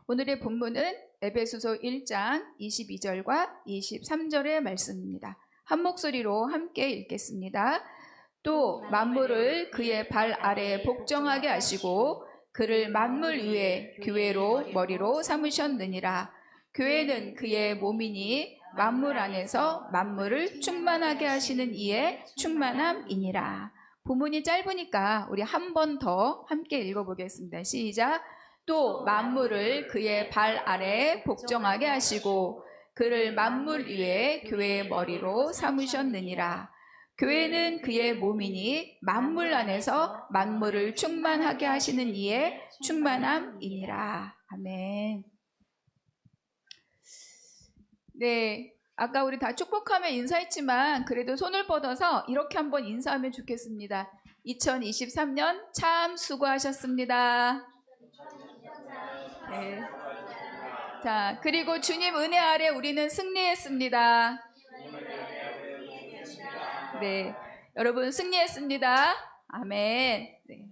오늘의 본문은 에베소서 1장 22절과 23절의 말씀입니다. 한 목소리로 함께 읽겠습니다. 또 만물을 그의 발 아래에 복종하게 하시고 그를 만물 위에 교회로 머리로 삼으셨느니라. 교회는 그의 몸이니 만물 안에서 만물을 충만하게 하시는 이의 충만함이니라. 본문이 짧으니까 우리 한 번 더 함께 읽어보겠습니다. 시작. 또 만물을 그의 발 아래에 복종하게 하시고 그를 만물 위에 교회의 머리로 삼으셨느니라. 교회는 그의 몸이니 만물 안에서 만물을 충만하게 하시는 이의 충만함이니라. 아멘. 네, 아까 우리 다 축복하며 인사했지만 그래도 손을 뻗어서 이렇게 한번 인사하면 좋겠습니다. 2023년 참 수고하셨습니다. 네. 자, 그리고 주님 은혜 아래 우리는 승리했습니다. 네, 여러분 승리했습니다. 아멘. 네.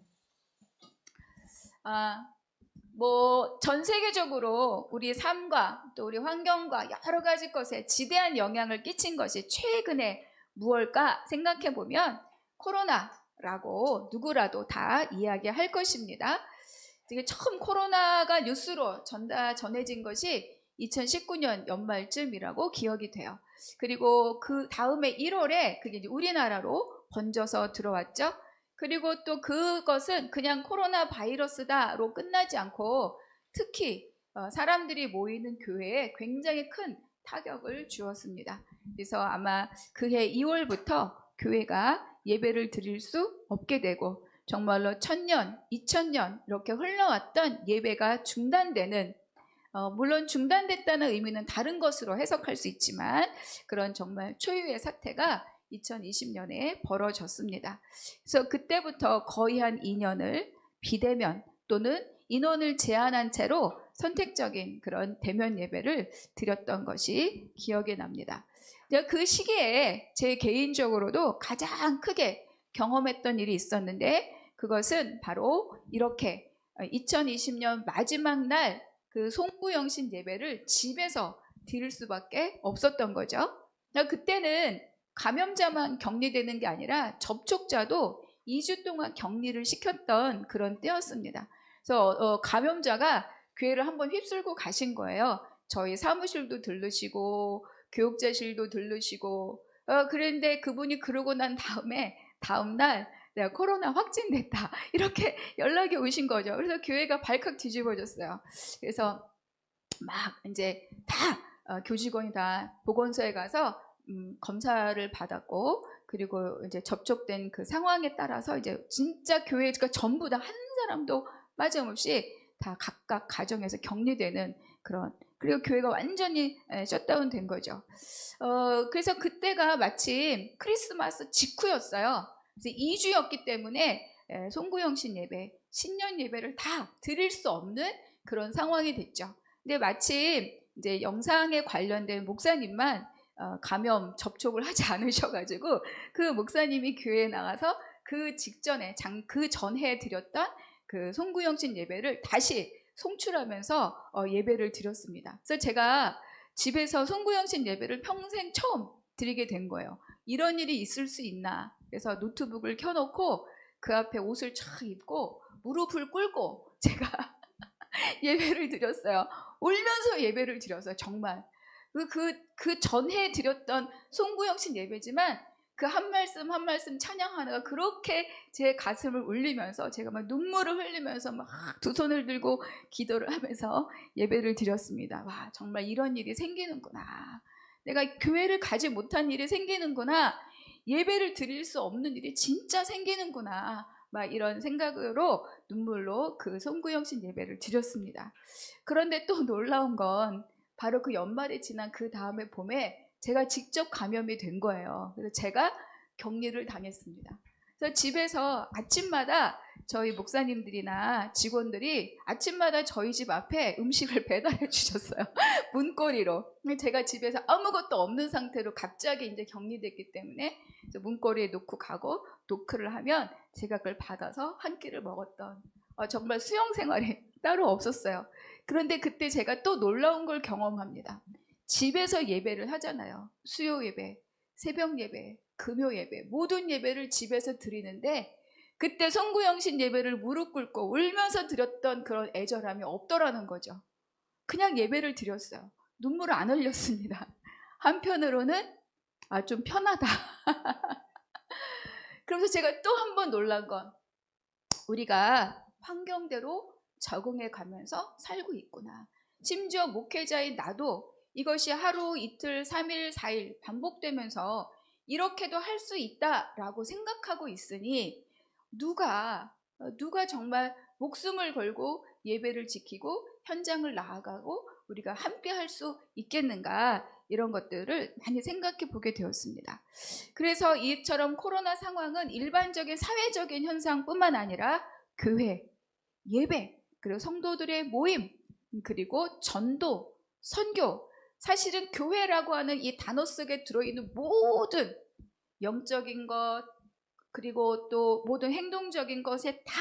전 세계적으로 우리 삶과 또 우리 환경과 여러 가지 것에 지대한 영향을 끼친 것이 최근에 무엇일까 생각해 보면 코로나라고 누구라도 다 이야기할 것입니다. 처음 코로나가 뉴스로 전해진 것이 2019년 연말쯤이라고 기억이 돼요. 그리고 그 다음에 1월에 그게 이제 우리나라로 번져서 들어왔죠. 그리고 또 그것은 그냥 코로나 바이러스다로 끝나지 않고 특히 사람들이 모이는 교회에 굉장히 큰 타격을 주었습니다. 그래서 아마 그해 2월부터 교회가 예배를 드릴 수 없게 되고 정말로 1000년, 2000년 이렇게 흘러왔던 예배가 중단되는, 물론 중단됐다는 의미는 다른 것으로 해석할 수 있지만 그런 정말 초유의 사태가 2020년에 벌어졌습니다. 그래서 그때부터 거의 한 2년을 비대면 또는 인원을 제한한 채로 선택적인 그런 대면 예배를 드렸던 것이 기억이 납니다. 그 시기에 제 개인적으로도 가장 크게 경험했던 일이 있었는데 그것은 바로 이렇게 2020년 마지막 날 그 송구영신 예배를 집에서 드릴 수밖에 없었던 거죠. 그때는 감염자만 격리되는 게 아니라 접촉자도 2주 동안 격리를 시켰던 그런 때였습니다. 그래서 감염자가 교회를 한번 휩쓸고 가신 거예요. 저희 사무실도 들르시고 교육자실도 들르시고 그런데 그분이 그러고 난 다음날 내가 코로나 확진됐다 이렇게 연락이 오신 거죠. 그래서 교회가 발칵 뒤집어졌어요. 그래서 막 이제 다 교직원이 다 보건소에 가서 검사를 받았고 그리고 이제 접촉된 그 상황에 따라서 이제 진짜 교회가 전부 다 한 사람도 빠짐없이 다 각각 가정에서 격리되는 그런, 그리고 교회가 완전히 셧다운 된 거죠. 그래서 그때가 마침 크리스마스 직후였어요. 그래서 2주였기 때문에 송구영신 예배, 신년 예배를 다 드릴 수 없는 그런 상황이 됐죠. 근데 마침 이제 영상에 관련된 목사님만 감염 접촉을 하지 않으셔가지고 그 목사님이 교회에 나가서 그 직전에 그 전해 드렸던 그 송구영신 예배를 다시 송출하면서 예배를 드렸습니다. 그래서 제가 집에서 송구영신 예배를 평생 처음 드리게 된 거예요. 이런 일이 있을 수 있나. 그래서 노트북을 켜놓고 그 앞에 옷을 쫙 입고 무릎을 꿇고 제가 예배를 드렸어요. 울면서 예배를 드렸어요. 정말. 그 전해 드렸던 송구영신 예배지만 그 한 말씀 한 말씀 찬양하다가 그렇게 제 가슴을 울리면서 제가 막 눈물을 흘리면서 막 두 손을 들고 기도를 하면서 예배를 드렸습니다. 와, 정말 이런 일이 생기는구나. 내가 교회를 가지 못한 일이 생기는구나. 예배를 드릴 수 없는 일이 진짜 생기는구나. 막 이런 생각으로 눈물로 그 송구영신 예배를 드렸습니다. 그런데 또 놀라운 건 바로 그 연말이 지난 그 다음에 봄에 제가 직접 감염이 된 거예요. 그래서 제가 격리를 당했습니다. 그래서 집에서 아침마다 저희 목사님들이나 직원들이 아침마다 저희 집 앞에 음식을 배달해 주셨어요. 문고리로. 제가 집에서 아무것도 없는 상태로 갑자기 이제 격리됐기 때문에 문고리에 놓고 가고 노크를 하면 제가 그걸 받아서 한 끼를 먹었던, 정말 수영 생활이 따로 없었어요. 그런데 그때 제가 또 놀라운 걸 경험합니다. 집에서 예배를 하잖아요. 수요 예배, 새벽 예배, 금요 예배, 모든 예배를 집에서 드리는데 그때 송구영신 예배를 무릎 꿇고 울면서 드렸던 그런 애절함이 없더라는 거죠. 그냥 예배를 드렸어요. 눈물을 안 흘렸습니다. 한편으로는 좀 편하다. 그러면서 제가 또 한 번 놀란 건 우리가 환경대로 적응해 가면서 살고 있구나. 심지어 목회자인 나도 이것이 하루, 이틀, 3일, 4일 반복되면서 이렇게도 할 수 있다라고 생각하고 있으니 누가 정말 목숨을 걸고 예배를 지키고 현장을 나아가고 우리가 함께 할 수 있겠는가, 이런 것들을 많이 생각해 보게 되었습니다. 그래서 이처럼 코로나 상황은 일반적인 사회적인 현상뿐만 아니라 교회, 예배, 그리고 성도들의 모임, 그리고 전도, 선교, 사실은 교회라고 하는 이 단어 속에 들어있는 모든 영적인 것, 그리고 또 모든 행동적인 것에 다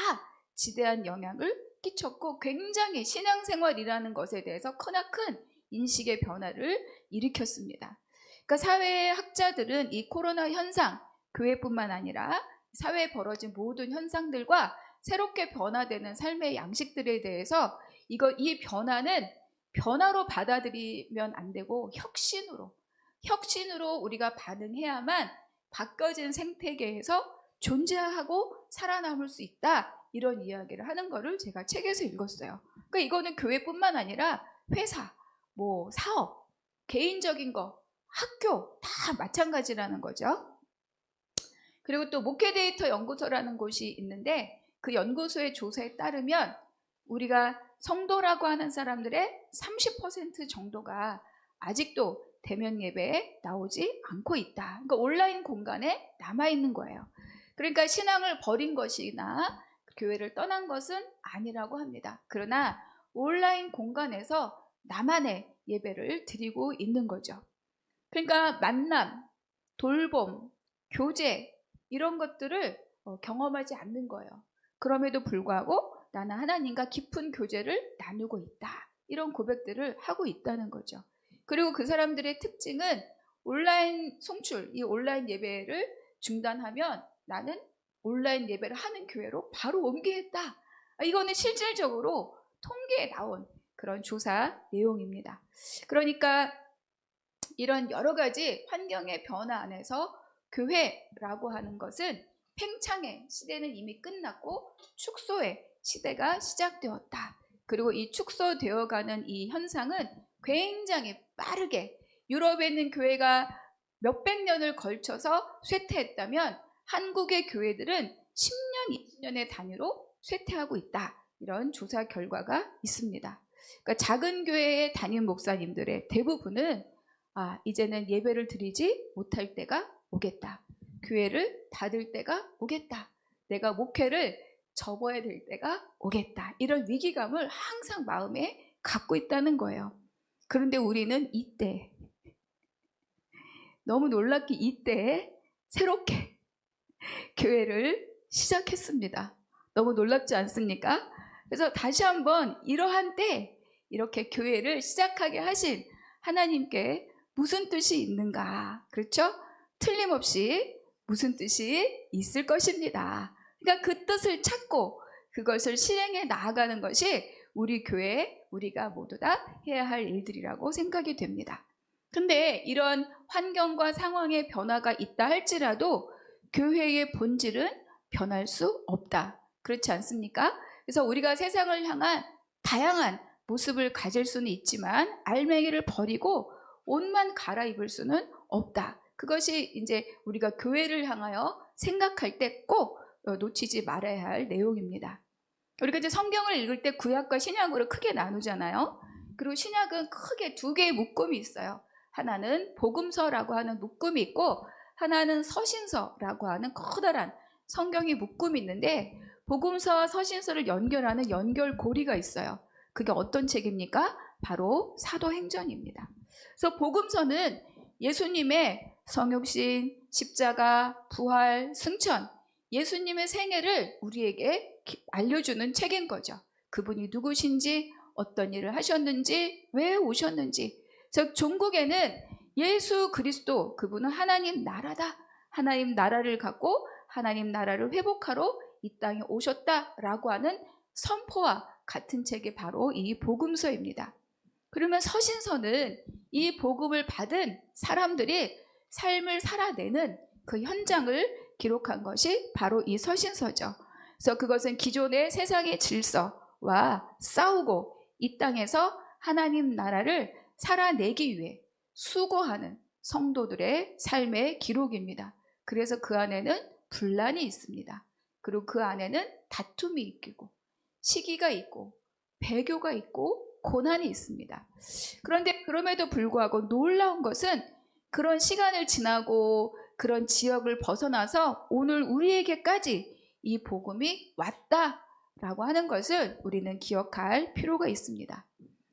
지대한 영향을 끼쳤고 굉장히 신앙생활이라는 것에 대해서 크나큰 인식의 변화를 일으켰습니다. 그러니까 사회학자들은 이 코로나 현상, 교회뿐만 아니라 사회에 벌어진 모든 현상들과 새롭게 변화되는 삶의 양식들에 대해서 이 변화는 변화로 받아들이면 안 되고 혁신으로 우리가 반응해야만 바꿔진 생태계에서 존재하고 살아남을 수 있다, 이런 이야기를 하는 거를 제가 책에서 읽었어요. 그러니까 이거는 교회뿐만 아니라 회사, 사업, 개인적인 거, 학교 다 마찬가지라는 거죠. 그리고 또 목회 데이터 연구소라는 곳이 있는데 그 연구소의 조사에 따르면 우리가 성도라고 하는 사람들의 30% 정도가 아직도 대면 예배에 나오지 않고 있다. 그러니까 온라인 공간에 남아있는 거예요. 그러니까 신앙을 버린 것이나 교회를 떠난 것은 아니라고 합니다. 그러나 온라인 공간에서 나만의 예배를 드리고 있는 거죠. 그러니까 만남, 돌봄, 교제, 이런 것들을 경험하지 않는 거예요. 그럼에도 불구하고 나는 하나님과 깊은 교제를 나누고 있다, 이런 고백들을 하고 있다는 거죠. 그리고 그 사람들의 특징은 온라인 송출, 이 온라인 예배를 중단하면 나는 온라인 예배를 하는 교회로 바로 옮기겠다. 이거는 실질적으로 통계에 나온 그런 조사 내용입니다. 그러니까 이런 여러 가지 환경의 변화 안에서 교회라고 하는 것은 팽창의 시대는 이미 끝났고 축소의 시대가 시작되었다. 그리고 이 축소되어가는 이 현상은 굉장히 빠르게, 유럽에 있는 교회가 몇백 년을 걸쳐서 쇠퇴했다면 한국의 교회들은 10년, 20년의 단위로 쇠퇴하고 있다. 이런 조사 결과가 있습니다. 그러니까 작은 교회의 담임 목사님들의 대부분은 이제는 예배를 드리지 못할 때가 오겠다. 교회를 닫을 때가 오겠다. 내가 목회를 접어야 될 때가 오겠다. 이런 위기감을 항상 마음에 갖고 있다는 거예요. 그런데 우리는 이때, 너무 놀랍게 이때 새롭게 교회를 시작했습니다. 너무 놀랍지 않습니까? 그래서 다시 한번 이러한 때 이렇게 교회를 시작하게 하신 하나님께 무슨 뜻이 있는가? 그렇죠? 틀림없이 무슨 뜻이 있을 것입니다. 그러니까 그 뜻을 찾고 그것을 실행해 나아가는 것이 우리 교회, 우리가 모두 다 해야 할 일들이라고 생각이 됩니다. 근데 이런 환경과 상황의 변화가 있다 할지라도 교회의 본질은 변할 수 없다. 그렇지 않습니까? 그래서 우리가 세상을 향한 다양한 모습을 가질 수는 있지만 알맹이를 버리고 옷만 갈아입을 수는 없다. 그것이 이제 우리가 교회를 향하여 생각할 때 꼭 놓치지 말아야 할 내용입니다. 우리가 이제 성경을 읽을 때 구약과 신약으로 크게 나누잖아요. 그리고 신약은 크게 두 개의 묶음이 있어요. 하나는 복음서라고 하는 묶음이 있고 하나는 서신서라고 하는 커다란 성경의 묶음이 있는데 복음서와 서신서를 연결하는 연결고리가 있어요. 그게 어떤 책입니까? 바로 사도행전입니다. 그래서 복음서는 예수님의 성육신, 십자가, 부활, 승천, 예수님의 생애를 우리에게 알려주는 책인 거죠. 그분이 누구신지, 어떤 일을 하셨는지, 왜 오셨는지. 즉 종국에는 예수 그리스도, 그분은 하나님 나라다. 하나님 나라를 갖고 하나님 나라를 회복하러 이 땅에 오셨다라고 하는 선포와 같은 책이 바로 이 복음서입니다. 그러면 서신서는 이 복음을 받은 사람들이 삶을 살아내는 그 현장을 기록한 것이 바로 이 서신서죠. 그래서 그것은 기존의 세상의 질서와 싸우고 이 땅에서 하나님 나라를 살아내기 위해 수고하는 성도들의 삶의 기록입니다. 그래서 그 안에는 분란이 있습니다. 그리고 그 안에는 다툼이 있고 시기가 있고 배교가 있고 고난이 있습니다. 그런데 그럼에도 불구하고 놀라운 것은 그런 시간을 지나고 그런 지역을 벗어나서 오늘 우리에게까지 이 복음이 왔다라고 하는 것을 우리는 기억할 필요가 있습니다.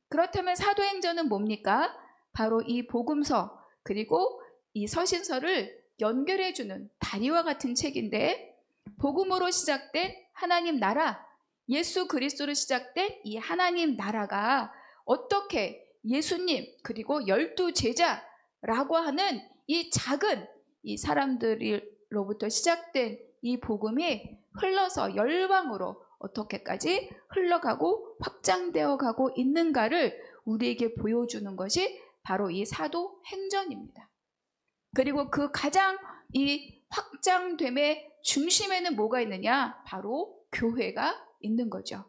그렇다면 사도행전은 뭡니까? 바로 이 복음서 그리고 이 서신서를 연결해주는 다리와 같은 책인데, 복음으로 시작된 하나님 나라, 예수 그리스도로 시작된 이 하나님 나라가 어떻게 예수님 그리고 12 제자라고 하는 이 작은 이 사람들로부터 시작된 이 복음이 흘러서 열방으로 어떻게까지 흘러가고 확장되어 가고 있는가를 우리에게 보여주는 것이 바로 이 사도행전입니다. 그리고 그 가장 이 확장됨의 중심에는 뭐가 있느냐? 바로 교회가 있는 거죠.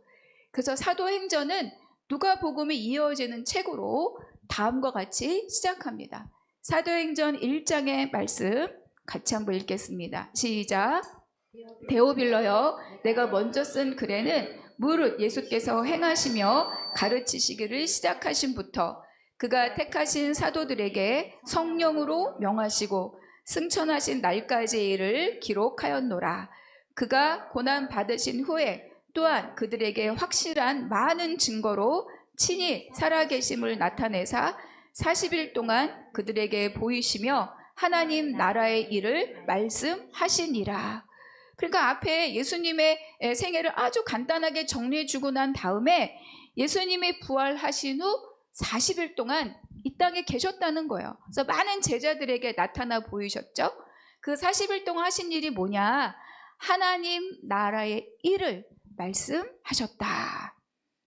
그래서 사도행전은 누가복음이 이어지는 책으로 다음과 같이 시작합니다. 사도행전 1장의 말씀 같이 한번 읽겠습니다. 시작. 데오빌러여, 내가 먼저 쓴 글에는 무릇 예수께서 행하시며 가르치시기를 시작하신부터 그가 택하신 사도들에게 성령으로 명하시고 승천하신 날까지의 일을 기록하였노라. 그가 고난 받으신 후에 또한 그들에게 확실한 많은 증거로 친히 살아계심을 나타내사 40일 동안 그들에게 보이시며 하나님 나라의 일을 말씀하시니라. 그러니까 앞에 예수님의 생애를 아주 간단하게 정리해주고 난 다음에 예수님이 부활하신 후 40일 동안 이 땅에 계셨다는 거예요. 그래서 많은 제자들에게 나타나 보이셨죠. 그 40일 동안 하신 일이 뭐냐? 하나님 나라의 일을 말씀하셨다.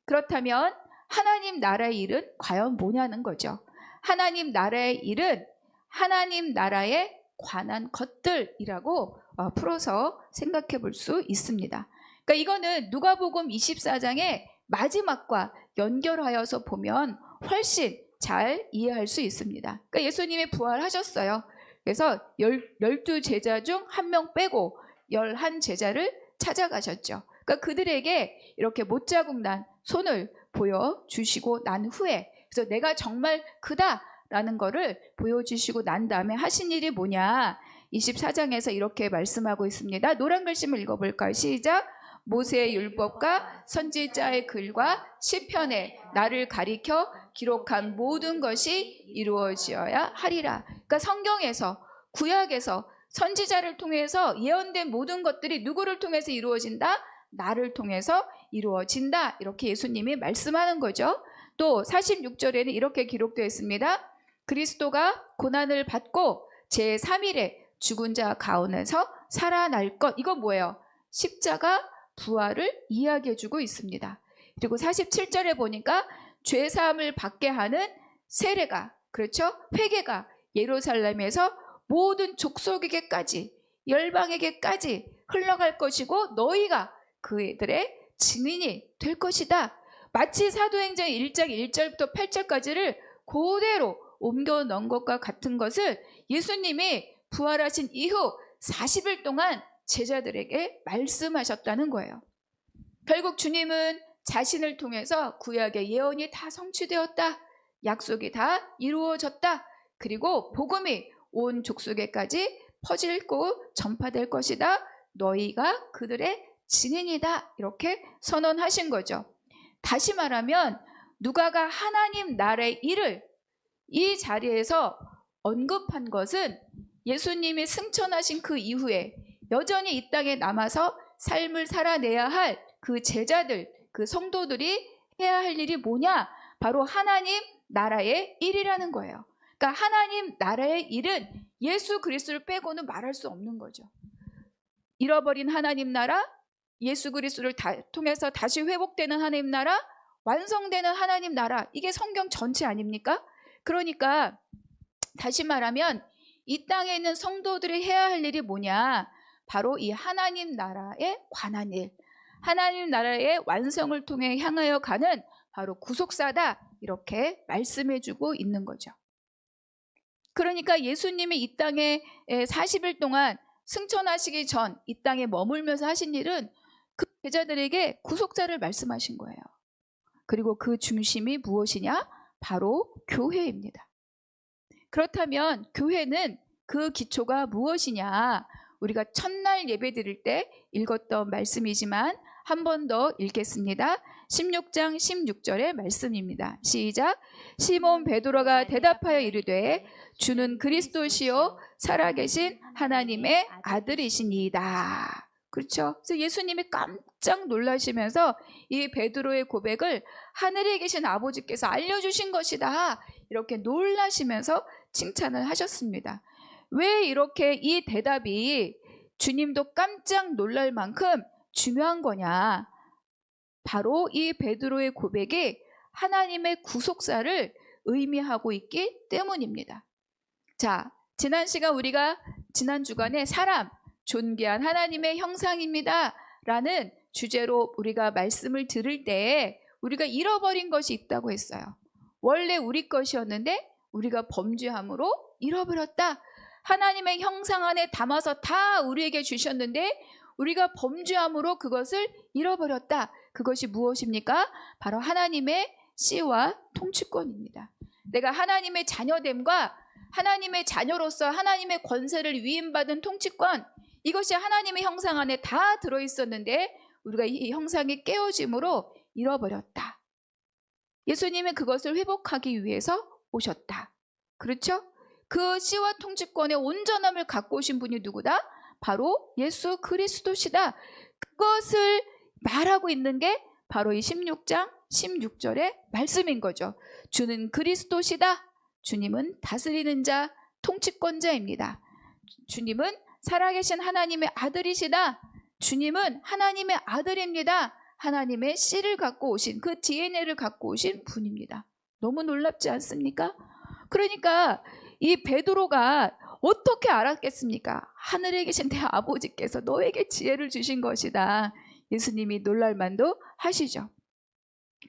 그렇다면 하나님 나라의 일은 과연 뭐냐는 거죠. 하나님 나라의 일은 하나님 나라에 관한 것들이라고 풀어서 생각해 볼 수 있습니다. 그러니까 이거는 누가복음 24장의 마지막과 연결하여서 보면 훨씬 잘 이해할 수 있습니다. 그러니까 예수님이 부활하셨어요. 그래서 12 제자 중 한 명 빼고 11 제자를 찾아가셨죠. 그러니까 그들에게 이렇게 못자국난 손을 보여주시고 난 후에, 그래서 내가 정말 크다라는 거를 보여주시고 난 다음에 하신 일이 뭐냐? 24장에서 이렇게 말씀하고 있습니다. 노란 글씨를 읽어볼까요? 시작. 모세의 율법과 선지자의 글과 시편에 나를 가리켜 기록한 모든 것이 이루어지어야 하리라. 그러니까 성경에서, 구약에서 선지자를 통해서 예언된 모든 것들이 누구를 통해서 이루어진다? 나를 통해서 이루어진다. 이렇게 예수님이 말씀하는 거죠. 또 46절에는 이렇게 기록되어 있습니다. 그리스도가 고난을 받고 제3일에 죽은 자 가운데서 살아날 것. 이건 뭐예요? 십자가 부활을 이야기해주고 있습니다. 그리고 47절에 보니까 죄사함을 받게 하는 세례가, 그렇죠? 회개가 예루살렘에서 모든 족속에게까지, 열방에게까지 흘러갈 것이고 너희가 그들의 증인이 될 것이다. 마치 사도행전 1장 1절부터 8절까지를 그대로 옮겨 넣은 것과 같은 것을 예수님이 부활하신 이후 40일 동안 제자들에게 말씀하셨다는 거예요. 결국 주님은 자신을 통해서 구약의 예언이 다 성취되었다. 약속이 다 이루어졌다. 그리고 복음이 온 족속에까지 퍼질고 전파될 것이다. 너희가 그들의 증인이다. 이렇게 선언하신 거죠. 다시 말하면 누가가 하나님 나라의 일을 이 자리에서 언급한 것은 예수님이 승천하신 그 이후에 여전히 이 땅에 남아서 삶을 살아내야 할 그 제자들, 그 성도들이 해야 할 일이 뭐냐? 바로 하나님 나라의 일이라는 거예요. 그러니까 하나님 나라의 일은 예수 그리스도를 빼고는 말할 수 없는 거죠. 잃어버린 하나님 나라, 예수 그리스도를 통해서 다시 회복되는 하나님 나라, 완성되는 하나님 나라, 이게 성경 전체 아닙니까? 그러니까 다시 말하면 이 땅에 있는 성도들이 해야 할 일이 뭐냐? 바로 이 하나님 나라에 관한 일, 하나님 나라의 완성을 통해 향하여 가는 바로 구속사다, 이렇게 말씀해주고 있는 거죠. 그러니까 예수님이 이 땅에 40일 동안 승천하시기 전 이 땅에 머물면서 하신 일은 그 제자들에게 구속사를 말씀하신 거예요. 그리고 그 중심이 무엇이냐? 바로 교회입니다. 그렇다면 교회는 그 기초가 무엇이냐? 우리가 첫날 예배 드릴 때 읽었던 말씀이지만 한 번 더 읽겠습니다. 16장 16절의 말씀입니다. 시작. 시몬 베드로가 대답하여 이르되 주는 그리스도시요 살아계신 하나님의 아들이시니이다. 그렇죠? 그래서 예수님이 깜짝 놀라시면서 이 베드로의 고백을 하늘에 계신 아버지께서 알려주신 것이다, 이렇게 놀라시면서 칭찬을 하셨습니다. 왜 이렇게 이 대답이 주님도 깜짝 놀랄 만큼 중요한 거냐? 바로 이 베드로의 고백이 하나님의 구속사를 의미하고 있기 때문입니다. 자, 지난 시간 우리가 지난 주간에 사람, 존귀한 하나님의 형상입니다 라는 주제로 우리가 말씀을 들을 때 우리가 잃어버린 것이 있다고 했어요. 원래 우리 것이었는데 우리가 범죄함으로 잃어버렸다. 하나님의 형상 안에 담아서 다 우리에게 주셨는데 우리가 범죄함으로 그것을 잃어버렸다. 그것이 무엇입니까? 바로 하나님의 씨와 통치권입니다. 내가 하나님의 자녀됨과 하나님의 자녀로서 하나님의 권세를 위임받은 통치권, 이것이 하나님의 형상 안에 다 들어있었는데 우리가 이 형상이 깨어짐으로 잃어버렸다. 예수님은 그것을 회복하기 위해서 오셨다. 그렇죠? 그 씨와 통치권의 온전함을 갖고 오신 분이 누구다? 바로 예수 그리스도시다. 그것을 말하고 있는 게 바로 이 16장 16절의 말씀인 거죠. 주는 그리스도시다. 주님은 다스리는 자, 통치권자입니다. 주님은 살아계신 하나님의 아들이시다. 주님은 하나님의 아들입니다. 하나님의 씨를 갖고 오신, 그 DNA를 갖고 오신 분입니다. 너무 놀랍지 않습니까? 그러니까 이 베드로가 어떻게 알았겠습니까? 하늘에 계신 내 아버지께서 너에게 지혜를 주신 것이다. 예수님이 놀랄 만도 하시죠.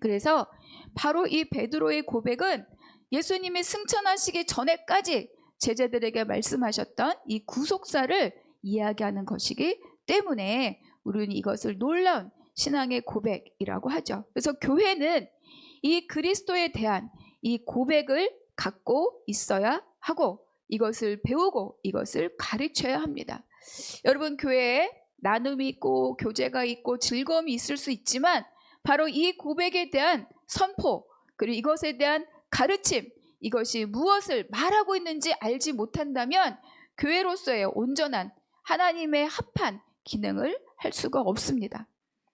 그래서 바로 이 베드로의 고백은 예수님이 승천하시기 전에까지 제자들에게 말씀하셨던 이 구속사를 이야기하는 것이기 때문에 우리는 이것을 놀라운 신앙의 고백이라고 하죠. 그래서 교회는 이 그리스도에 대한 이 고백을 갖고 있어야 하고 이것을 배우고 이것을 가르쳐야 합니다. 여러분, 교회에 나눔이 있고 교제가 있고 즐거움이 있을 수 있지만 바로 이 고백에 대한 선포, 그리고 이것에 대한 가르침, 이것이 무엇을 말하고 있는지 알지 못한다면 교회로서의 온전한 하나님의 합한 기능을 할 수가 없습니다.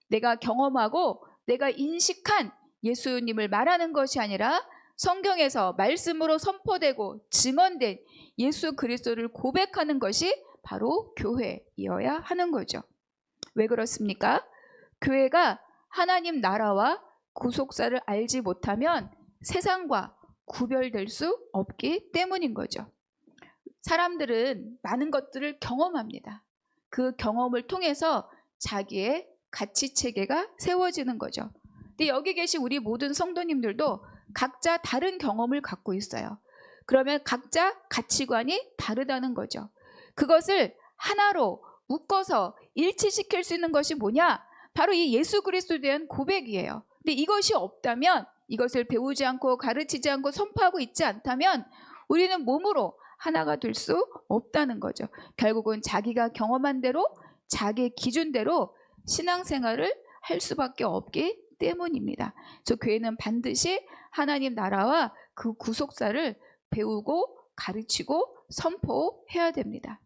내가 경험하고 내가 인식한 예수님을 말하는 것이 아니라 성경에서 말씀으로 선포되고 증언된 예수 그리스도를 고백하는 것이 바로 교회이어야 하는 거죠. 왜 그렇습니까? 교회가 하나님 나라와 구속사를 알지 못하면 세상과 구별될 수 없기 때문인 거죠. 사람들은 많은 것들을 경험합니다. 그 경험을 통해서 자기의 가치 체계가 세워지는 거죠. 근데 여기 계신 우리 모든 성도님들도 각자 다른 경험을 갖고 있어요. 그러면 각자 가치관이 다르다는 거죠. 그것을 하나로 묶어서 일치시킬 수 있는 것이 뭐냐? 바로 이 예수 그리스도에 대한 고백이에요. 근데 이것이 없다면, 이것을 배우지 않고 가르치지 않고 선포하고 있지 않다면 우리는 몸으로 하나가 될 수 없다는 거죠. 결국은 자기가 경험한 대로 자기 기준대로 신앙생활을 할 수밖에 없기 때문입니다. 그래서 교회는 반드시 하나님 나라와 그 구속사를 배우고 가르치고 선포해야 됩니다.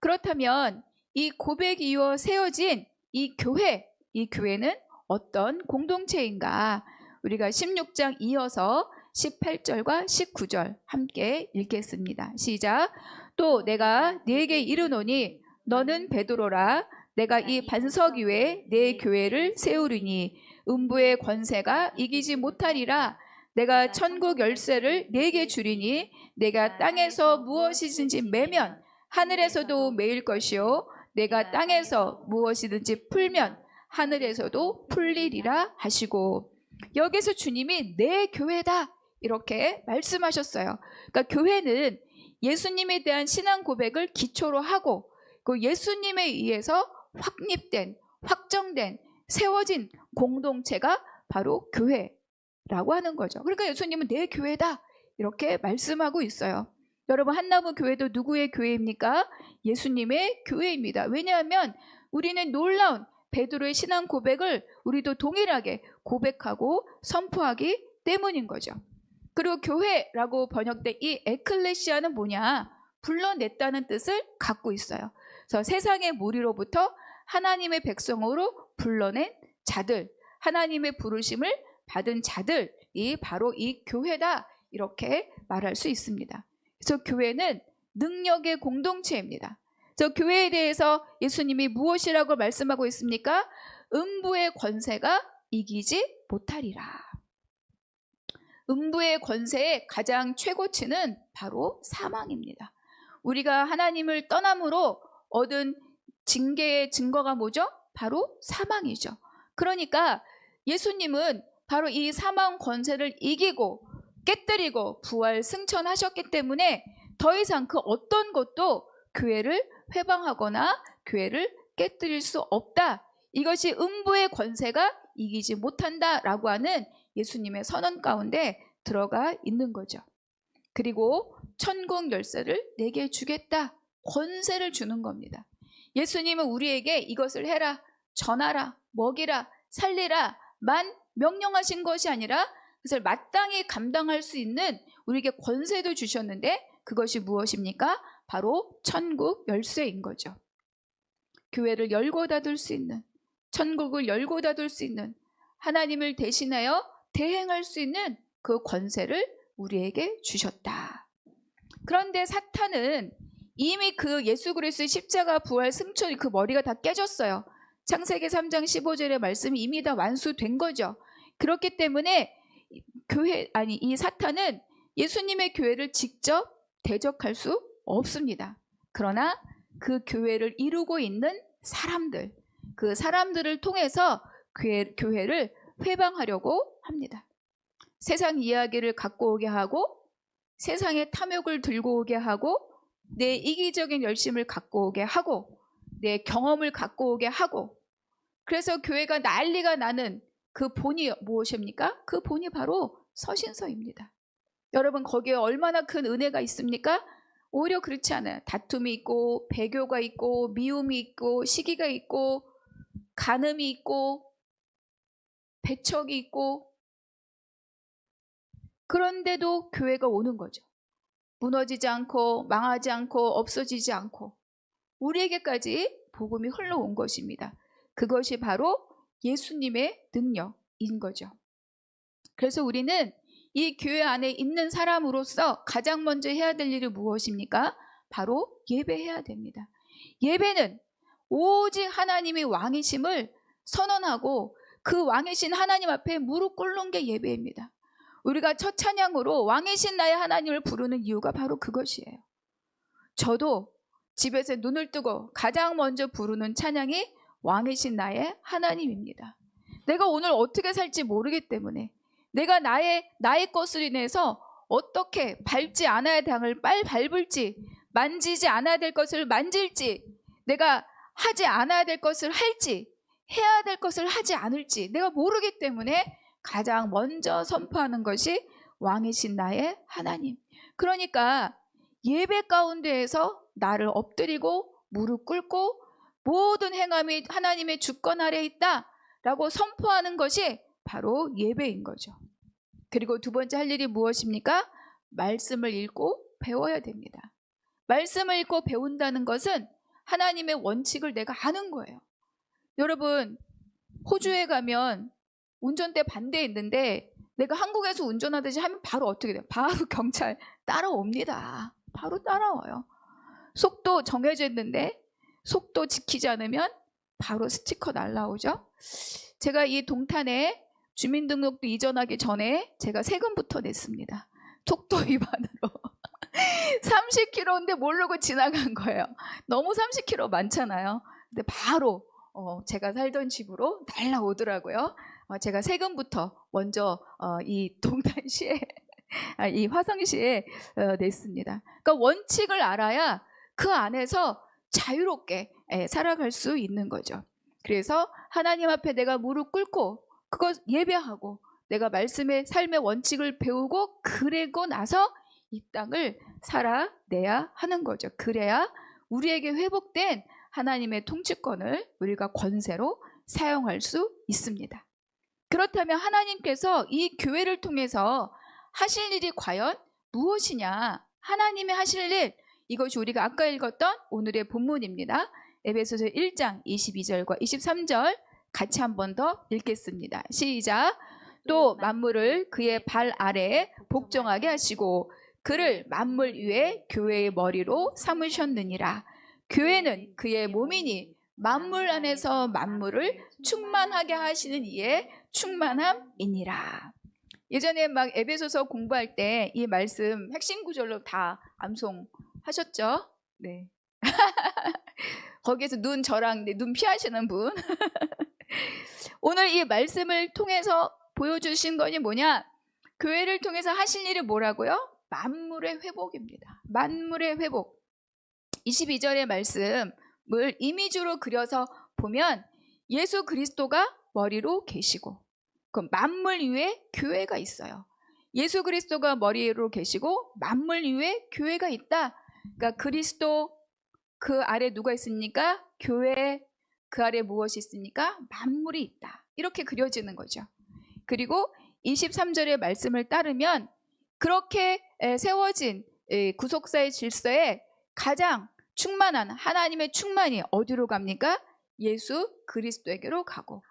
그렇다면 이 고백이 이어 세워진 이 교회는 어떤 공동체인가? 우리가 16장 이어서 18절과 19절 함께 읽겠습니다. 시작. 또 내가 네게 이르노니 너는 베드로라. 내가 이 반석 위에 내 교회를 세우리니 음부의 권세가 이기지 못하리라. 내가 천국 열쇠를 네게 주리니 내가 땅에서 무엇이든지 매면 하늘에서도 매일 것이요 내가 땅에서 무엇이든지 풀면 하늘에서도 풀리리라 하시고, 여기서 주님이 내 교회다 이렇게 말씀하셨어요. 그러니까 교회는 예수님에 대한 신앙 고백을 기초로 하고 그 예수님에 의해서 확립된, 확정된, 세워진 공동체가 바로 교회라고 하는 거죠. 그러니까 예수님은 내 교회다 이렇게 말씀하고 있어요. 여러분, 한나무 교회도 누구의 교회입니까? 예수님의 교회입니다. 왜냐하면 우리는 놀라운 베드로의 신앙 고백을 우리도 동일하게 고백하고 선포하기 때문인 거죠. 그리고 교회라고 번역된 이 에클레시아는 뭐냐? 불러냈다는 뜻을 갖고 있어요. 그래서 세상의 무리로부터 하나님의 백성으로 불러낸 자들, 하나님의 부르심을 받은 자들이 바로 이 교회다 이렇게 말할 수 있습니다. 그래서 교회는 능력의 공동체입니다. 저 교회에 대해서 예수님이 무엇이라고 말씀하고 있습니까? 음부의 권세가 이기지 못하리라. 음부의 권세의 가장 최고치는 바로 사망입니다. 우리가 하나님을 떠남으로 얻은 징계의 증거가 뭐죠? 바로 사망이죠. 그러니까 예수님은 바로 이 사망 권세를 이기고 깨뜨리고 부활 승천하셨기 때문에 더 이상 그 어떤 것도 교회를 회방하거나 교회를 깨뜨릴 수 없다. 이것이 음부의 권세가 이기지 못한다라고 하는 예수님의 선언 가운데 들어가 있는 거죠. 그리고 천국 열쇠를 내게 주겠다. 권세를 주는 겁니다. 예수님은 우리에게 이것을 해라, 전하라, 먹이라, 살리라 만 명령하신 것이 아니라 그것을 마땅히 감당할 수 있는 우리에게 권세도 주셨는데 그것이 무엇입니까? 바로 천국 열쇠인 거죠. 교회를 열고 닫을 수 있는, 천국을 열고 닫을 수 있는, 하나님을 대신하여 대행할 수 있는 그 권세를 우리에게 주셨다. 그런데 사탄은 이미 그 예수 그리스도의 십자가 부활 승천이 그 머리가 다 깨졌어요. 창세기 3장 15절의 말씀이 이미 다 완수된 거죠. 그렇기 때문에 이 사탄은 예수님의 교회를 직접 대적할 수 없습니다. 그러나 그 교회를 이루고 있는 사람들, 그 사람들을 통해서 교회를 회방하려고 합니다. 세상 이야기를 갖고 오게 하고 세상의 탐욕을 들고 오게 하고 내 이기적인 열심을 갖고 오게 하고 내 경험을 갖고 오게 하고, 그래서 교회가 난리가 나는 그 본이 무엇입니까? 그 본이 바로 서신서입니다. 여러분, 거기에 얼마나 큰 은혜가 있습니까? 오히려 그렇지 않아요. 다툼이 있고 배교가 있고 미움이 있고 시기가 있고 간음이 있고 배척이 있고, 그런데도 교회가 오는 거죠. 무너지지 않고 망하지 않고 없어지지 않고 우리에게까지 복음이 흘러온 것입니다. 그것이 바로 예수님의 능력인 거죠. 그래서 우리는 이 교회 안에 있는 사람으로서 가장 먼저 해야 될 일이 무엇입니까? 바로 예배해야 됩니다. 예배는 오직 하나님의 왕이심을 선언하고 그 왕이신 하나님 앞에 무릎 꿇는 게 예배입니다. 우리가 첫 찬양으로 왕이신 나의 하나님을 부르는 이유가 바로 그것이에요. 저도 집에서 눈을 뜨고 가장 먼저 부르는 찬양이 왕이신 나의 하나님입니다. 내가 오늘 어떻게 살지 모르기 때문에, 내가 나의 것으로 인해서 어떻게 밟지 않아야 될 땅을 밟을지, 만지지 않아야 될 것을 만질지, 내가 하지 않아야 될 것을 할지, 해야 될 것을 하지 않을지 내가 모르기 때문에 가장 먼저 선포하는 것이 왕이신 나의 하나님. 그러니까 예배 가운데에서 나를 엎드리고 무릎 꿇고 모든 행함이 하나님의 주권 아래에 있다라고 선포하는 것이 바로 예배인 거죠. 그리고 두 번째 할 일이 무엇입니까? 말씀을 읽고 배워야 됩니다. 말씀을 읽고 배운다는 것은 하나님의 원칙을 내가 아는 거예요. 여러분, 호주에 가면 운전대 반대에 있는데 내가 한국에서 운전하듯이 하면 바로 어떻게 돼요? 바로 경찰 따라옵니다. 바로 따라와요. 속도 정해져 있는데 속도 지키지 않으면 바로 스티커 날라오죠. 제가 이 동탄에 주민등록도 이전하기 전에 제가 세금부터 냈습니다. 속도 위반으로. 30km인데 모르고 지나간 거예요. 너무 30km 많잖아요. 근데 바로 제가 살던 집으로 날라오더라고요. 제가 세금부터 먼저 이 동탄시에 이 화성시에 냈습니다. 그러니까 원칙을 알아야 그 안에서 자유롭게 살아갈 수 있는 거죠. 그래서 하나님 앞에 내가 무릎 꿇고 그거 예배하고 내가 말씀의 삶의 원칙을 배우고 그리고 나서 이 땅을 살아내야 하는 거죠. 그래야 우리에게 회복된 하나님의 통치권을 우리가 권세로 사용할 수 있습니다. 그렇다면 하나님께서 이 교회를 통해서 하실 일이 과연 무엇이냐? 하나님의 하실 일, 이것이 우리가 아까 읽었던 오늘의 본문입니다. 에베소서 1장 22절과 23절 같이 한 번 더 읽겠습니다. 시작. 또 만물을 그의 발 아래에 복종하게 하시고 그를 만물 위에 교회의 머리로 삼으셨느니라. 교회는 그의 몸이니 만물 안에서 만물을 충만하게 하시는 이의 충만함이니라. 예전에 막 에베소서 공부할 때 이 말씀 핵심 구절로 다 암송하셨죠? 네. 거기에서 저랑 눈 피하시는 분. 오늘 이 말씀을 통해서 보여주신 것이 뭐냐? 교회를 통해서 하실 일이 뭐라고요? 만물의 회복입니다. 만물의 회복. 22절의 말씀을 이미지로 그려서 보면 예수 그리스도가 머리로 계시고 그 만물 위에 교회가 있어요. 예수 그리스도가 머리로 계시고 만물 위에 교회가 있다. 그러니까 그리스도 그 아래 누가 있습니까? 교회 그 아래 무엇이 있습니까? 만물이 있다. 이렇게 그려지는 거죠. 그리고 23절의 말씀을 따르면 그렇게 세워진 구속사의 질서에 가장 충만한 하나님의 충만이 어디로 갑니까? 예수 그리스도에게로 가고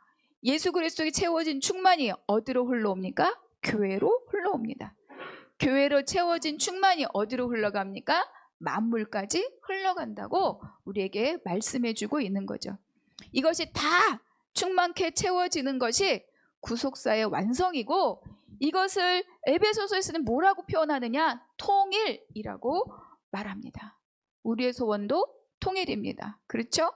예수 그리스도에 채워진 충만이 어디로 흘러옵니까? 교회로 흘러옵니다. 교회로 채워진 충만이 어디로 흘러갑니까? 만물까지 흘러간다고 우리에게 말씀해주고 있는 거죠. 이것이 다 충만케 채워지는 것이 구속사의 완성이고 이것을 에베소서에서는 뭐라고 표현하느냐? 통일이라고 말합니다. 우리의 소원도 통일입니다. 그렇죠?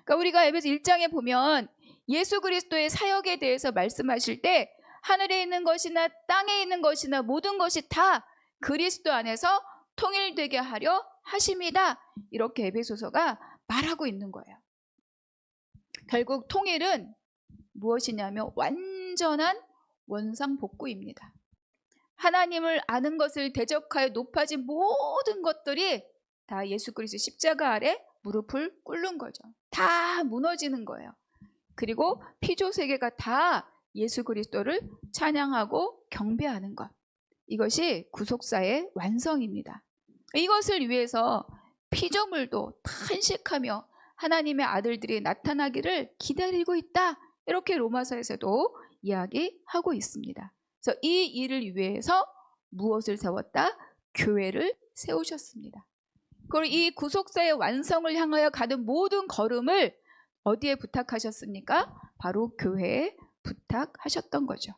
그러니까 우리가 에베소 1장에 보면 예수 그리스도의 사역에 대해서 말씀하실 때 하늘에 있는 것이나 땅에 있는 것이나 모든 것이 다 그리스도 안에서 통일되게 하려 하심이다. 이렇게 에베소서가 말하고 있는 거예요. 결국 통일은 무엇이냐면 완전한 원상복구입니다. 하나님을 아는 것을 대적하여 높아진 모든 것들이 다 예수 그리스도 십자가 아래 무릎을 꿇는 거죠. 다 무너지는 거예요. 그리고 피조세계가 다 예수 그리스도를 찬양하고 경배하는 것. 이것이 구속사의 완성입니다. 이것을 위해서 피조물도 탄식하며 하나님의 아들들이 나타나기를 기다리고 있다. 이렇게 로마서에서도 이야기하고 있습니다. 그래서 이 일을 위해서 무엇을 세웠다? 교회를 세우셨습니다. 그리고 이 구속사의 완성을 향하여 가는 모든 걸음을 어디에 부탁하셨습니까? 바로 교회에 부탁하셨던 거죠.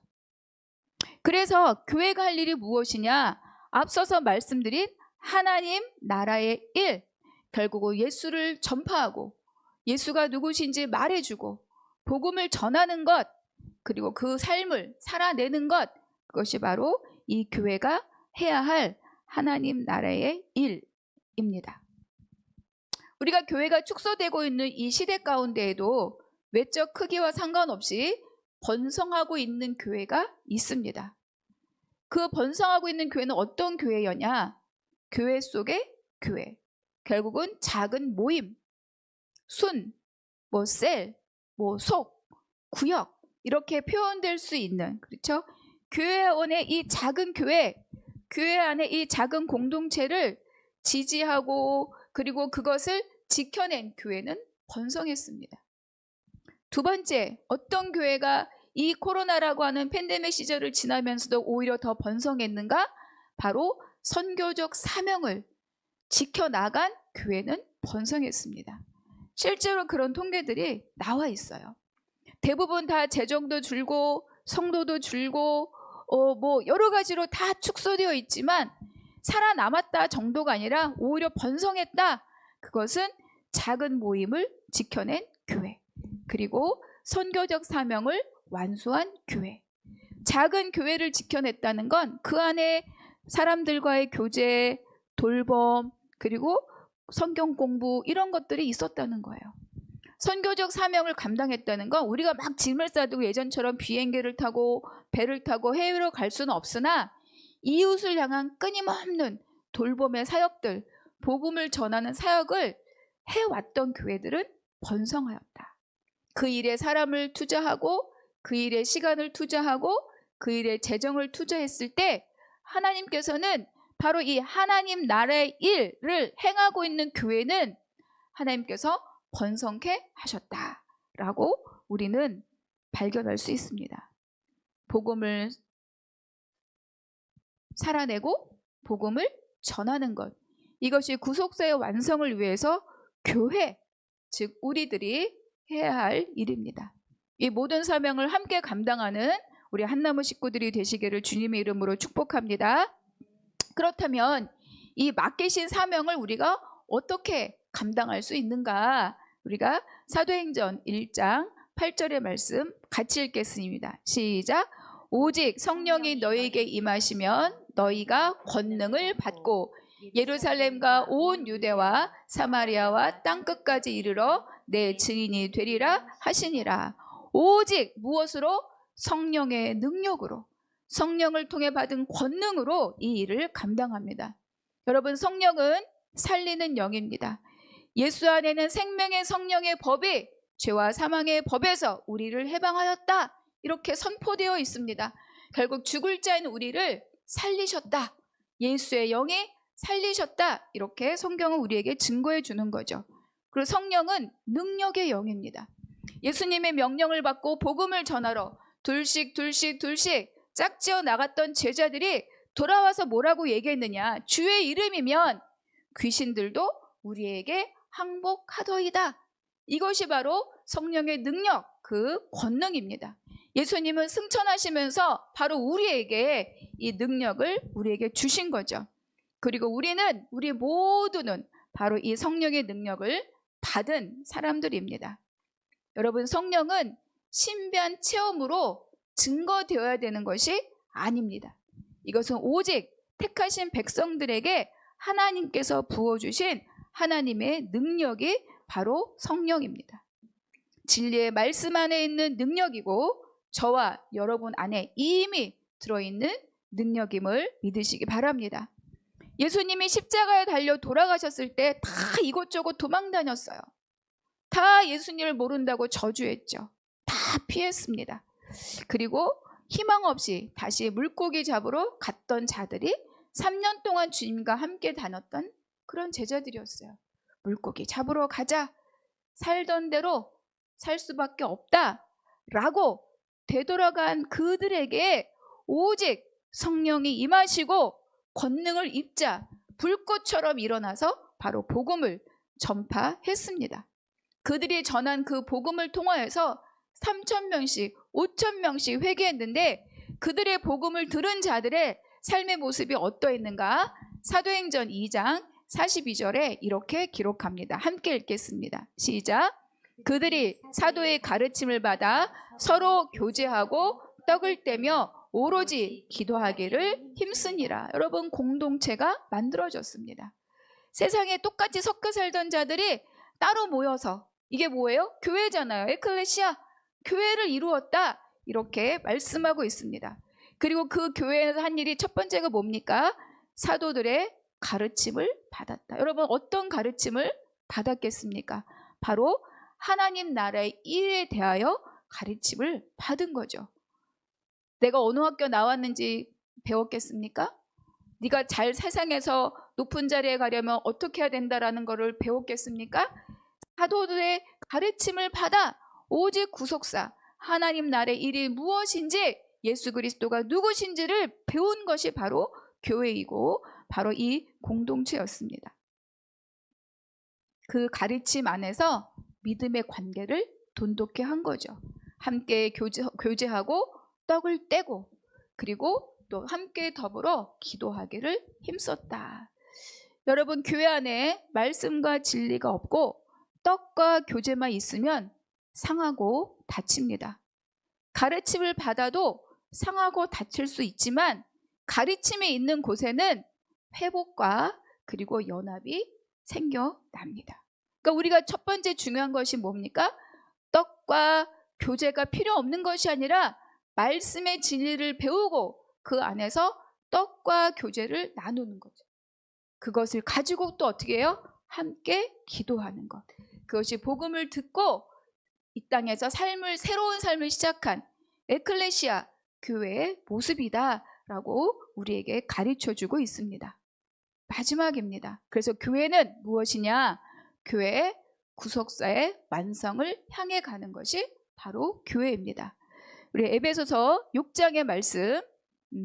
그래서 교회가 할 일이 무엇이냐? 앞서서 말씀드린 하나님 나라의 일, 결국은 예수를 전파하고 예수가 누구신지 말해주고 복음을 전하는 것, 그리고 그 삶을 살아내는 것, 그것이 바로 이 교회가 해야 할 하나님 나라의 일입니다. 우리가 교회가 축소되고 있는 이 시대 가운데에도 외적 크기와 상관없이 번성하고 있는 교회가 있습니다. 그 번성하고 있는 교회는 어떤 교회였냐? 교회 속의 교회. 결국은 작은 모임, 순, 셀, 속, 구역 이렇게 표현될 수 있는, 그렇죠? 교회 안에 이 작은 교회 안에 이 작은 공동체를 지지하고 그리고 그것을 지켜낸 교회는 번성했습니다. 두 번째, 어떤 교회가 이 코로나라고 하는 팬데믹 시절을 지나면서도 오히려 더 번성했는가? 바로 선교적 사명을 지켜나간 교회는 번성했습니다. 실제로 그런 통계들이 나와 있어요. 대부분 다 재정도 줄고 성도도 줄고 뭐 여러 가지로 다 축소되어 있지만 살아남았다 정도가 아니라 오히려 번성했다. 그것은 작은 모임을 지켜낸 교회, 그리고 선교적 사명을 완수한 교회. 작은 교회를 지켜냈다는 건 그 안에 사람들과의 교제, 돌봄, 그리고 성경 공부 이런 것들이 있었다는 거예요. 선교적 사명을 감당했다는 건 우리가 막 짐을 싸두고 예전처럼 비행기를 타고 배를 타고 해외로 갈 수는 없으나 이웃을 향한 끊임없는 돌봄의 사역들, 복음을 전하는 사역을 해왔던 교회들은 번성하였다. 그 일에 사람을 투자하고 그 일에 시간을 투자하고 그 일에 재정을 투자했을 때 하나님께서는 바로 이 하나님 나라의 일을 행하고 있는 교회는 하나님께서 번성케 하셨다라고 우리는 발견할 수 있습니다. 복음을 살아내고 복음을 전하는 것, 이것이 구속사의 완성을 위해서 교회, 즉 우리들이 해야 할 일입니다. 이 모든 사명을 함께 감당하는 우리 한나무 식구들이 되시기를 주님의 이름으로 축복합니다. 그렇다면 이 맡기신 사명을 우리가 어떻게 감당할 수 있는가? 우리가 사도행전 1장 8절의 말씀 같이 읽겠습니다. 시작. 오직 성령이 너희에게 임하시면 너희가 권능을 받고 예루살렘과 온 유대와 사마리아와 땅끝까지 이르러 내 증인이 되리라 하시니라. 오직 무엇으로? 성령의 능력으로, 성령을 통해 받은 권능으로 이 일을 감당합니다. 여러분, 성령은 살리는 영입니다. 예수 안에는 생명의 성령의 법이 죄와 사망의 법에서 우리를 해방하였다, 이렇게 선포되어 있습니다. 결국 죽을 자인 우리를 살리셨다, 예수의 영이 살리셨다, 이렇게 성경은 우리에게 증거해 주는 거죠. 그리고 성령은 능력의 영입니다. 예수님의 명령을 받고 복음을 전하러 둘씩 짝지어 나갔던 제자들이 돌아와서 뭐라고 얘기했느냐? 주의 이름이면 귀신들도 우리에게 항복하더이다. 이것이 바로 성령의 능력, 그 권능입니다. 예수님은 승천하시면서 바로 우리에게 이 능력을 우리에게 주신 거죠. 그리고 우리 모두는 바로 이 성령의 능력을 받은 사람들입니다. 여러분, 성령은 신비한 체험으로 증거되어야 되는 것이 아닙니다. 이것은 오직 택하신 백성들에게 하나님께서 부어주신 하나님의 능력이 바로 성령입니다. 진리의 말씀 안에 있는 능력이고 저와 여러분 안에 이미 들어있는 능력임을 믿으시기 바랍니다. 예수님이 십자가에 달려 돌아가셨을 때 다 이곳저곳 도망 다녔어요. 다 예수님을 모른다고 저주했죠. 다 피했습니다. 그리고 희망 없이 다시 물고기 잡으러 갔던 자들이 3년 동안 주님과 함께 다녔던 그런 제자들이었어요. 물고기 잡으러 가자, 살던 대로 살 수밖에 없다라고 되돌아간 그들에게 오직 성령이 임하시고 권능을 입자 불꽃처럼 일어나서 바로 복음을 전파했습니다. 그들이 전한 그 복음을 통하여서 3,000명씩 5,000명씩 회개했는데 그들의 복음을 들은 자들의 삶의 모습이 어떠했는가? 사도행전 2장 42절에 이렇게 기록합니다. 함께 읽겠습니다. 시작. 그들이 사도의 가르침을 받아 서로 교제하고 떡을 떼며 오로지 기도하기를 힘쓰니라. 여러분, 공동체가 만들어졌습니다. 세상에 똑같이 섞여 살던 자들이 따로 모여서, 이게 뭐예요? 교회잖아요. 에클레시아, 교회를 이루었다, 이렇게 말씀하고 있습니다. 그리고 그 교회에서 한 일이 첫 번째가 뭡니까? 사도들의 가르침을 받았다. 여러분, 어떤 가르침을 받았겠습니까? 바로 하나님 나라의 일에 대하여 가르침을 받은 거죠. 내가 어느 학교 나왔는지 배웠겠습니까? 네가 잘 세상에서 높은 자리에 가려면 어떻게 해야 된다라는 것을 배웠겠습니까? 사도들의 가르침을 받아 오직 구속사, 하나님 나라의 일이 무엇인지, 예수 그리스도가 누구신지를 배운 것이 바로 교회이고 바로 이 공동체였습니다. 그 가르침 안에서 믿음의 관계를 돈독히 한 거죠. 함께 교제하고 떡을 떼고 그리고 또 함께 더불어 기도하기를 힘썼다. 여러분, 교회 안에 말씀과 진리가 없고 떡과 교제만 있으면 상하고 다칩니다. 가르침을 받아도 상하고 다칠 수 있지만 가르침이 있는 곳에는 회복과 그리고 연합이 생겨납니다. 그러니까 우리가 첫 번째 중요한 것이 뭡니까? 떡과 교제가 필요 없는 것이 아니라 말씀의 진리를 배우고 그 안에서 떡과 교제를 나누는 거죠. 그것을 가지고 또 어떻게 해요? 함께 기도하는 것. 그것이 복음을 듣고 이 땅에서 새로운 삶을 시작한 에클레시아 교회의 모습이다라고 우리에게 가르쳐주고 있습니다. 마지막입니다. 그래서 교회는 무엇이냐? 교회의 구속사의 완성을 향해 가는 것이 바로 교회입니다. 우리 에베소서 6장의 말씀,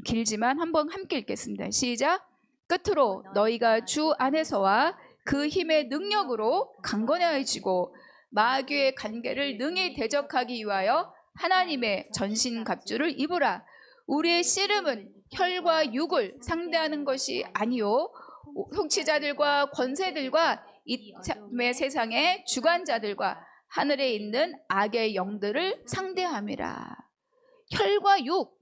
길지만 한번 함께 읽겠습니다. 시작. 끝으로 너희가 주 안에서와 그 힘의 능력으로 강건해지고 마귀의 간계를 능히 대적하기 위하여 하나님의 전신갑주를 입으라. 우리의 씨름은 혈과 육을 상대하는 것이 아니요 통치자들과 권세들과 이 세상의 주관자들과 하늘에 있는 악의 영들을 상대함이라. 혈과 육,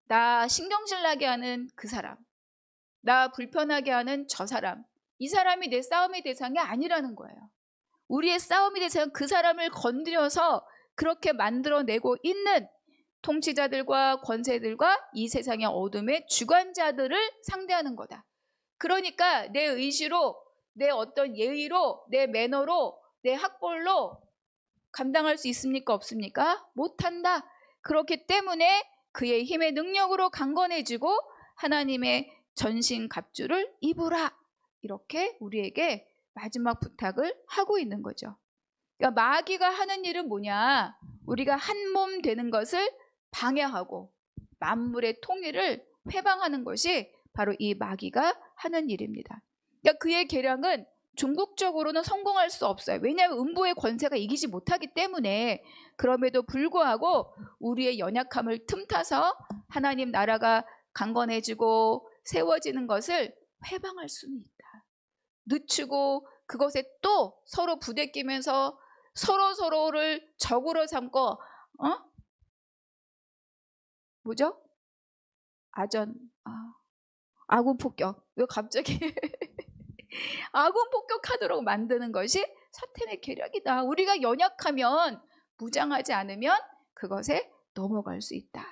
나 신경질 나게 하는 그 사람, 나 불편하게 하는 저 사람, 이 사람이 내 싸움의 대상이 아니라는 거예요. 우리의 싸움의 대상은 그 사람을 건드려서 그렇게 만들어내고 있는 통치자들과 권세들과 이 세상의 어둠의 주관자들을 상대하는 거다. 그러니까 내 의지로, 내 어떤 예의로, 내 매너로, 내 학벌로 감당할 수 있습니까? 없습니까? 못한다. 그렇기 때문에 그의 힘의 능력으로 강건해지고 하나님의 전신 갑주를 입으라. 이렇게 우리에게 마지막 부탁을 하고 있는 거죠. 그러니까 마귀가 하는 일은 뭐냐? 우리가 한 몸 되는 것을 방해하고 만물의 통일을 회방하는 것이 바로 이 마귀가 하는 일입니다. 그러니까 그의 계략은 궁극적으로는 성공할 수 없어요. 왜냐하면 음부의 권세가 이기지 못하기 때문에. 그럼에도 불구하고 우리의 연약함을 틈타서 하나님 나라가 강건해지고 세워지는 것을 회방할 수는 있다. 늦추고 그것에 또 서로 부대끼면서 서로를 적으로 삼고 뭐죠? 아군 폭격. 왜 갑자기 아군 폭격하도록 만드는 것이 사탄의 계략이다. 우리가 연약하면, 무장하지 않으면 그것에 넘어갈 수 있다.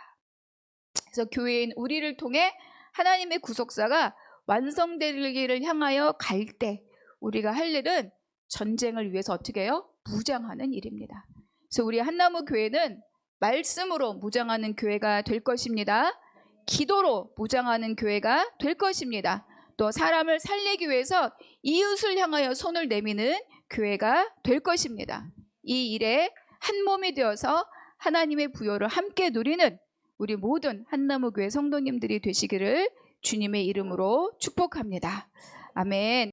그래서 교회인 우리를 통해 하나님의 구속사가 완성되기를 향하여 갈 때 우리가 할 일은 전쟁을 위해서 어떻게 해요? 무장하는 일입니다. 그래서 우리 한나무 교회는 말씀으로 무장하는 교회가 될 것입니다. 기도로 무장하는 교회가 될 것입니다. 또 사람을 살리기 위해서 이웃을 향하여 손을 내미는 교회가 될 것입니다. 이 일에 한 몸이 되어서 하나님의 부요를 함께 누리는 우리 모든 한나무교회 성도님들이 되시기를 주님의 이름으로 축복합니다. 아멘.